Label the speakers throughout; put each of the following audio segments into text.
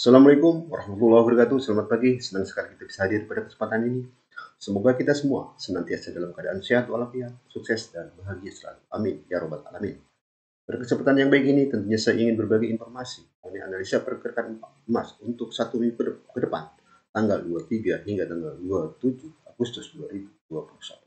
Speaker 1: Assalamualaikum warahmatullahi wabarakatuh. Selamat pagi. Senang sekali kita bisa hadir pada kesempatan ini. Semoga kita semua senantiasa dalam keadaan sehat walafiat, sukses dan bahagia selalu. Amin ya robbal alamin. Pada kesempatan yang baik ini tentunya saya ingin berbagi informasi mengenai analisa pergerakan emas untuk 1 minggu ke depan, tanggal 23 hingga tanggal 27 Agustus 2021.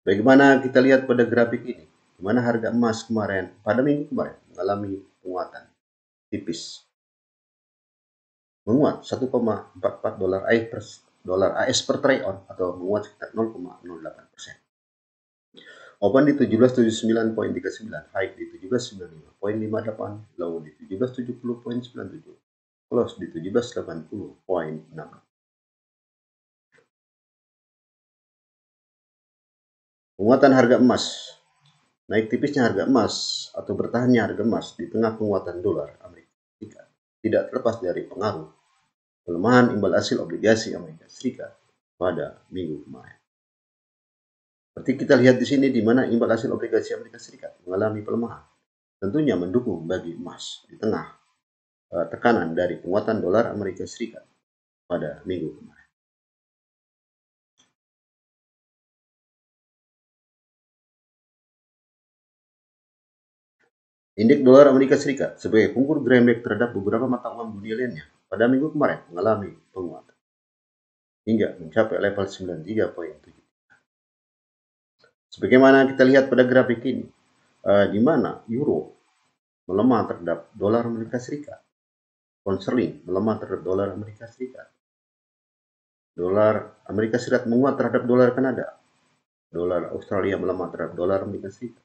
Speaker 1: Bagaimana kita lihat pada grafik ini, di mana harga emas pada minggu kemarin mengalami penguatan tipis, menguat 1,44 dolar AS per troy ounce atau menguat sekitar 0,08%. Open di 1779.39, high di 1795.58, low di 1770.97, close di 1780.6. Penguatan harga emas. Naik tipisnya harga emas atau bertahannya harga emas di tengah penguatan dolar Amerika Serikat tidak terlepas dari pengaruh pelemahan imbal hasil obligasi Amerika Serikat pada minggu kemarin. Seperti kita lihat di sini, di mana imbal hasil obligasi Amerika Serikat mengalami pelemahan, tentunya mendukung bagi emas di tengah tekanan dari penguatan dolar Amerika Serikat pada minggu kemarin. Indeks dolar Amerika Serikat sebagai pungkur greenback terhadap beberapa mata uang dunia lainnya pada minggu kemarin mengalami penguatan hingga mencapai level 93.7. Sebagaimana kita lihat pada grafik ini, di mana euro melemah terhadap dolar Amerika Serikat, pound sterling melemah terhadap dolar Amerika Serikat, dolar Amerika Serikat menguat terhadap dolar Kanada, dolar Australia melemah terhadap dolar Amerika Serikat,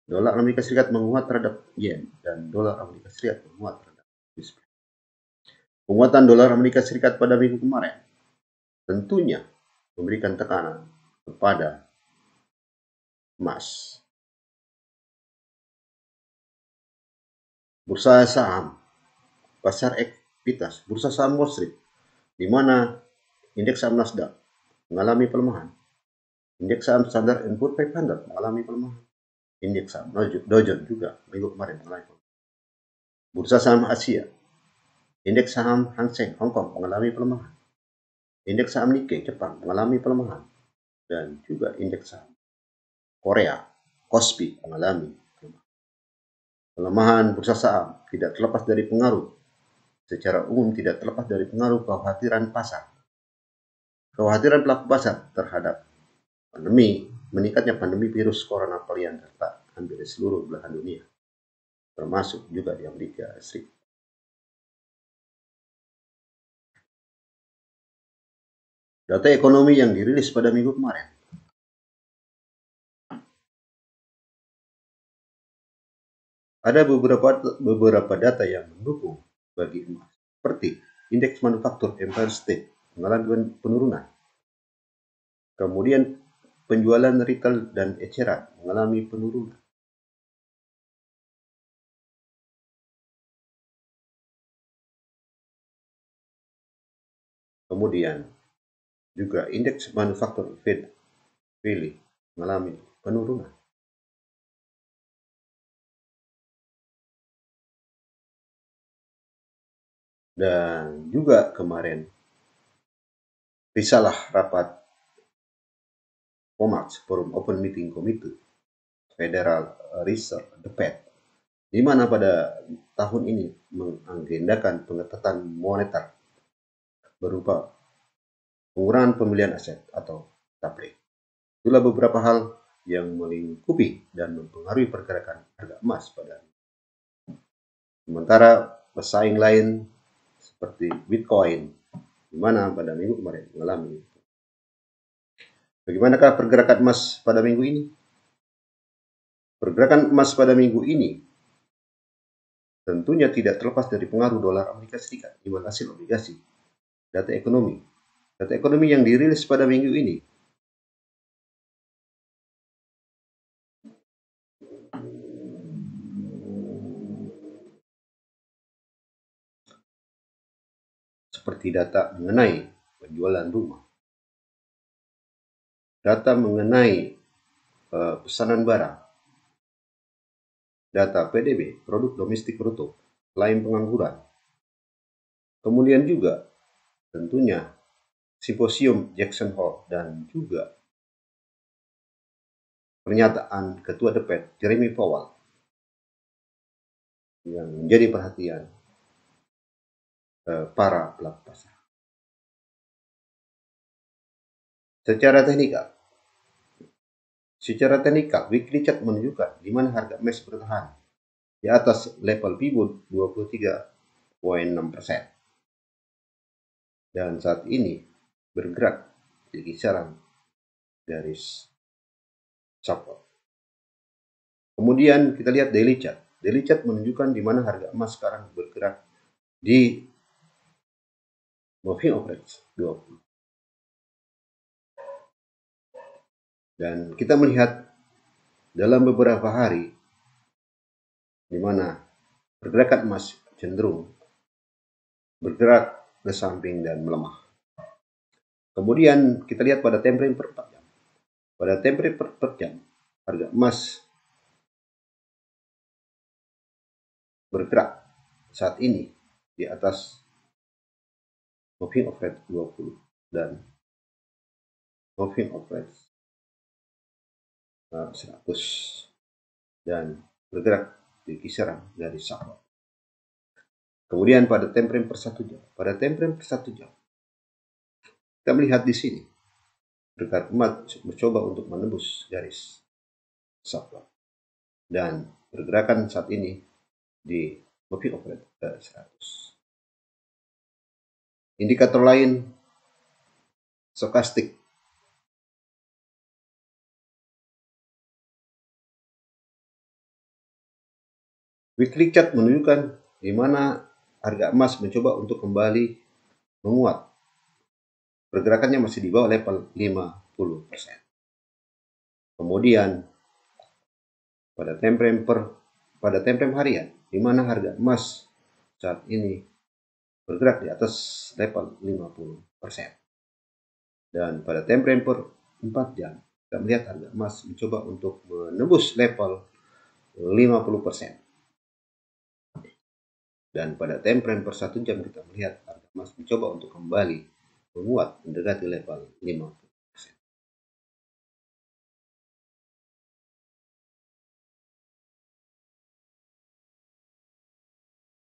Speaker 1: dolar Amerika Serikat menguat terhadap yen, dan dolar Amerika Serikat menguat terhadap Swiss franc. Penguatan dolar Amerika Serikat pada minggu kemarin tentunya memberikan tekanan kepada emas. Bursa saham, pasar ekuitas, bursa saham Wall Street, di mana indeks saham Nasdaq mengalami pelemahan, indeks saham Standard & Poor's 500 mengalami pelemahan, indeks saham Dow Jones juga minggu kemarin mengalami pelemahan. Bursa saham Asia, indeks saham Hang Seng Hong Kong mengalami pelemahan, indeks saham Nikkei Jepang mengalami pelemahan, dan juga indeks saham Korea Kospi mengalami pelemahan. Pelemahan bursa saham tidak terlepas dari pengaruh, secara umum tidak terlepas dari pengaruh kekhawatiran pasar. Kekhawatiran pelaku pasar terhadap meningkatnya pandemi virus corona varian Delta hampir di seluruh belahan dunia, termasuk juga di Amerika Serikat. Data ekonomi yang dirilis pada minggu kemarin. Ada beberapa data yang mendukung bagi emas, seperti indeks manufaktur Empire State mengalami penurunan. Kemudian penjualan retail dan eceran mengalami penurunan. Kemudian juga indeks manufaktur Philly mengalami penurunan. Dan juga kemarin risalah rapat FOMC, Forum Open Meeting Committee Federal Reserve, the Fed, di mana pada tahun ini mengagendakan pengetatan moneter berupa pengurangan pembelian aset atau tapering. Itulah beberapa hal yang melingkupi dan mempengaruhi pergerakan harga emas pada hari. Sementara pesaing lain seperti Bitcoin, di mana pada minggu kemarin mengalami. Bagaimanakah pergerakan emas pada minggu ini? Pergerakan emas pada minggu ini tentunya tidak terlepas dari pengaruh dolar Amerika Serikat, imbal hasil obligasi, data ekonomi. Data ekonomi yang dirilis pada minggu ini seperti data mengenai penjualan rumah, data mengenai pesanan barang, data PDB, produk domestik bruto, selain pengangguran. Kemudian juga tentunya simposium Jackson Hole dan juga pernyataan Ketua The Fed Jeremy Powell yang menjadi perhatian para pelaku pasar. Secara teknikal, weekly chart menunjukkan di mana harga emas bertahan di atas level pivot 23,6% dan saat ini bergerak di kisaran garis support. Kemudian kita lihat daily chart. Daily chart menunjukkan di mana harga emas sekarang bergerak di moving average 20. Dan kita melihat dalam beberapa hari di mana pergerakan emas cenderung bergerak ke samping dan melemah. Kemudian kita lihat pada time frame per 4 jam. Pada time frame per jam, harga emas bergerak saat ini di atas moving average 20 dan moving average 100 dan bergerak di kisaran garis support. Kemudian pada time frame per 1 jam. Pada time frame per 1 jam, kita melihat di sini pergerakan emas mencoba untuk menembus garis support dan pergerakan saat ini di moving average 100. Indikator lain stokastik. Weekly chart menunjukkan di mana harga emas mencoba untuk kembali menguat. Pergerakannya masih di bawah level 50%. Kemudian pada time frame harian di mana harga emas saat ini bergerak di atas level 50%. Dan pada time frame per 4 jam kita melihat harga emas mencoba untuk menembus level 50%. Dan pada time frame per 1 jam kita melihat harga emas mencoba untuk kembali menguat mendekati level 50%.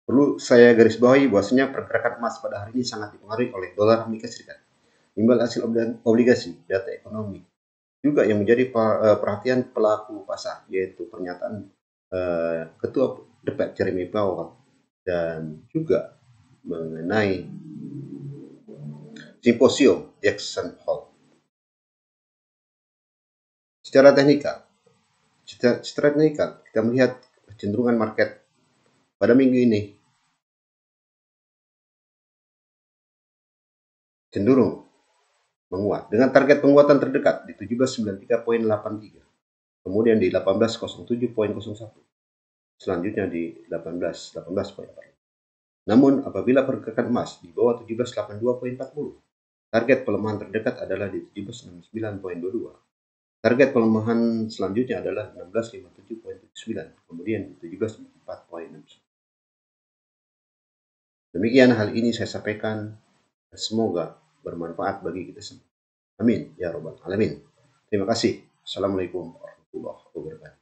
Speaker 1: Perlu saya garis bawahi bahwasanya pergerakan emas pada hari ini sangat dipengaruhi oleh dolar Amerika Serikat, imbal hasil obligasi, data ekonomi, juga yang menjadi perhatian pelaku pasar, yaitu pernyataan Ketua The Fed Jeremy Powell dan juga mengenai simposium Jackson Hole. Secara teknikal kita melihat kecenderungan market pada minggu ini cenderung menguat dengan target penguatan terdekat di 1793.83, kemudian di 1807.01, selanjutnya di 18.18.40. Namun apabila pergerakan emas di bawah 1782.40, target pelemahan terdekat adalah di 1769.22. Target pelemahan selanjutnya adalah 1657.79, kemudian di 1704.61. Demikian hal ini saya sampaikan, semoga bermanfaat bagi kita semua. Amin ya robbal alamin. Terima kasih. Assalamualaikum warahmatullahi wabarakatuh.